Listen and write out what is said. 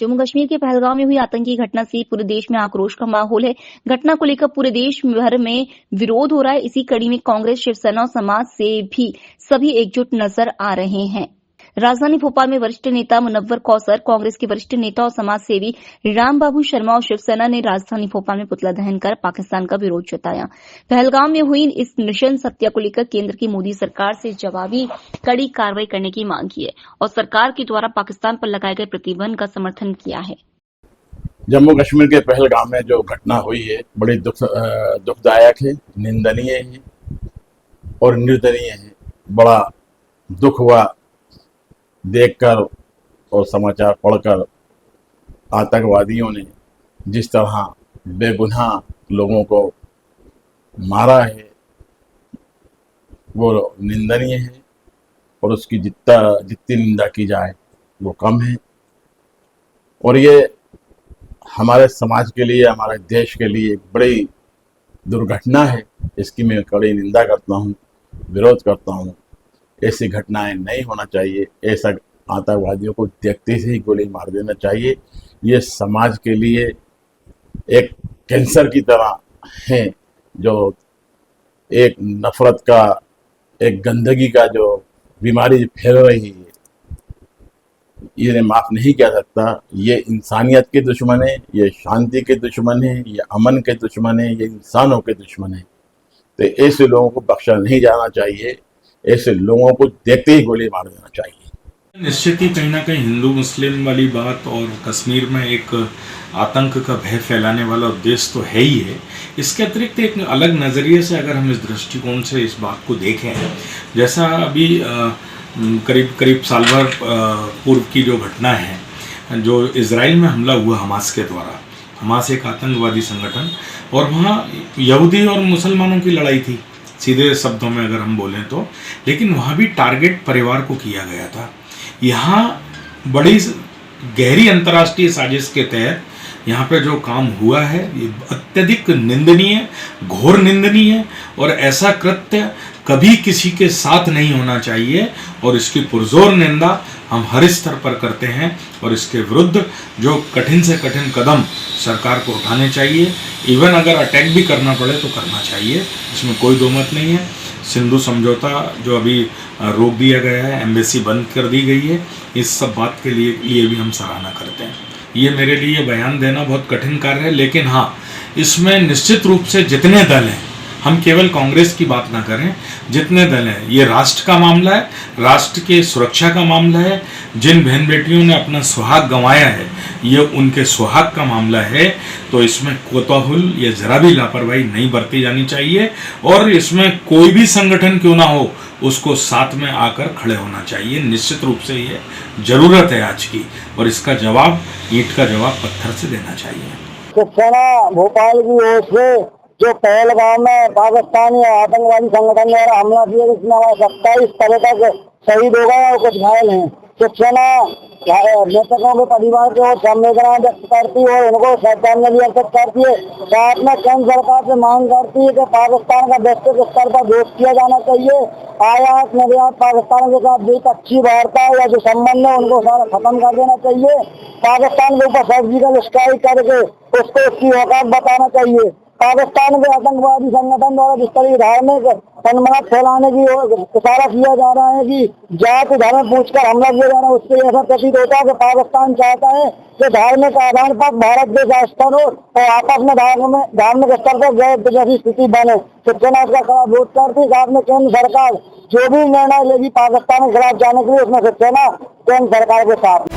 जम्मू कश्मीर के पहलगाम में हुई आतंकी घटना से पूरे देश में आक्रोश का माहौल है। घटना को लेकर पूरे देश भर में विरोध हो रहा है। इसी कड़ी में कांग्रेस, शिवसेना और समाज से भी सभी एकजुट नजर आ रहे हैं। राजधानी भोपाल में वरिष्ठ नेता मुनव्वर कौसर, कांग्रेस के वरिष्ठ नेता और समाज सेवी रामबाबू शर्मा और शिवसेना ने राजधानी भोपाल में पुतला दहन कर पाकिस्तान का विरोध जताया। पहलगाम में हुई इस नृशंस हत्या को लेकर केंद्र की मोदी सरकार से जवाबी कड़ी कार्रवाई करने की मांग की है और सरकार के द्वारा पाकिस्तान पर लगाए गए प्रतिबंध का समर्थन किया है। जम्मू कश्मीर के पहलगाम में जो घटना हुई है बड़ी दुखदायक है, निंदनीय है और निर्दयनीय है। बड़ा दुख हुआ देखकर और समाचार पढ़कर आतंकवादियों ने जिस तरह बेगुनाह लोगों को मारा है वो निंदनीय है और उसकी जितनी निंदा की जाए वो कम है। और ये हमारे समाज के लिए, हमारे देश के लिए एक बड़ी दुर्घटना है। इसकी मैं कड़ी निंदा करता हूँ, विरोध करता हूँ। ऐसी घटनाएं नहीं होना चाहिए। ऐसा आतंकवादियों को देखते ही गोली मार देना चाहिए। ये समाज के लिए एक कैंसर की तरह है, जो एक नफरत का, एक गंदगी का जो बीमारी फैल रही है, ये माफ नहीं किया सकता। ये इंसानियत के दुश्मन है, ये शांति के दुश्मन है, ये अमन के दुश्मन है, ये इंसानों के दुश्मन है। तो ऐसे लोगों को बख्शा नहीं जाना चाहिए। ऐसे लोगों को देखते ही गोली मार देना चाहिए। निश्चित ही कहीं ना कहीं हिंदू मुस्लिम वाली बात और कश्मीर में एक आतंक का भय फैलाने वाला उद्देश्य तो है ही है। इसके अतिरिक्त एक अलग नज़रिए से अगर हम इस दृष्टिकोण से इस बात को देखें, जैसा अभी करीब साल भर पूर्व की जो घटना है, जो इजराइल में हमला हुआ हमास के द्वारा। हमास एक आतंकवादी संगठन, और वहाँ यहूदी और मुसलमानों की लड़ाई थी सीधे शब्दों में अगर हम बोलें तो, लेकिन वहाँ भी टारगेट परिवार को किया गया था। यहाँ बड़ी गहरी अंतर्राष्ट्रीय साजिश के तहत यहाँ पे जो काम हुआ है ये अत्यधिक निंदनीय, घोर निंदनीय, और ऐसा कृत्य कभी किसी के साथ नहीं होना चाहिए और इसकी पुरजोर निंदा हम हर स्तर पर करते हैं। और इसके विरुद्ध जो कठिन से कठिन कदम सरकार को उठाने चाहिए, इवन अगर अटैक भी करना पड़े तो करना चाहिए, इसमें कोई दो मत नहीं है। सिंधु समझौता जो अभी रोक दिया गया है, एम्बेसी बंद कर दी गई है, इस सब बात के लिए भी हम सराहना करते हैं। ये मेरे लिए बयान देना बहुत कठिन कार्य है, लेकिन हाँ, इसमें निश्चित रूप से जितने दल हैं, हम केवल कांग्रेस की बात ना करें, जितने दल हैं, ये राष्ट्र का मामला है, राष्ट्र के सुरक्षा का मामला है। जिन बहन बेटियों ने अपना सुहाग गंवाया है, ये उनके सुहाग का मामला है। तो इसमें कोताहुल या जरा भी लापरवाही नहीं बरती जानी चाहिए और इसमें कोई भी संगठन क्यों ना हो, उसको साथ में आकर खड़े होना चाहिए। निश्चित रूप से ये जरूरत है आज की, और इसका जवाब, ईंट का जवाब पत्थर से देना चाहिए। शिवसेना भोपाल की ओर से जो पहलगाम में पाकिस्तानी आतंकवादी संगठन द्वारा हमला किया, जिसमें हमारे 27 पर्यटक शहीद हो गए और कुछ घायल हैं, शिवसेना मृतकों के परिवार की ओर संवेदना व्यक्त करती है और उनको श्रद्धांजलि अर्पित करती है। साथ में केंद्र सरकार से मांग करती है कि पाकिस्तान का वैश्विक स्तर पर विरोध किया जाना चाहिए। आयात निर्यात पाकिस्तान के साथ द्विपक्षीय वार्ता या जो संबंध है उनको सारा खत्म कर देना चाहिए। पाकिस्तान के ऊपर सर्जिकल स्ट्राइक करके उसको उसकी औकात बताना चाहिए। पाकिस्तान के आतंकवादी संगठन द्वारा जिस तरह धार्मिक उन्माद फैलाने की इशारा किया जा रहा है कि जाति धर्म पूछकर हमला किया जा रहा है, उससे ऐसा प्रतीत होता है कि पाकिस्तान चाहता है कि धार्मिक आधार पर भारत देश का स्तर हो और आपस में धार्मिक स्तर पर गैर जैसी स्थिति बने। शिवसेना इसका कड़ा विरोध करती है। साथ में केंद्र सरकार जो भी निर्णय लेगी पाकिस्तान के खिलाफ जाने के लिए, उसमें शिवसेना केंद्र सरकार के साथ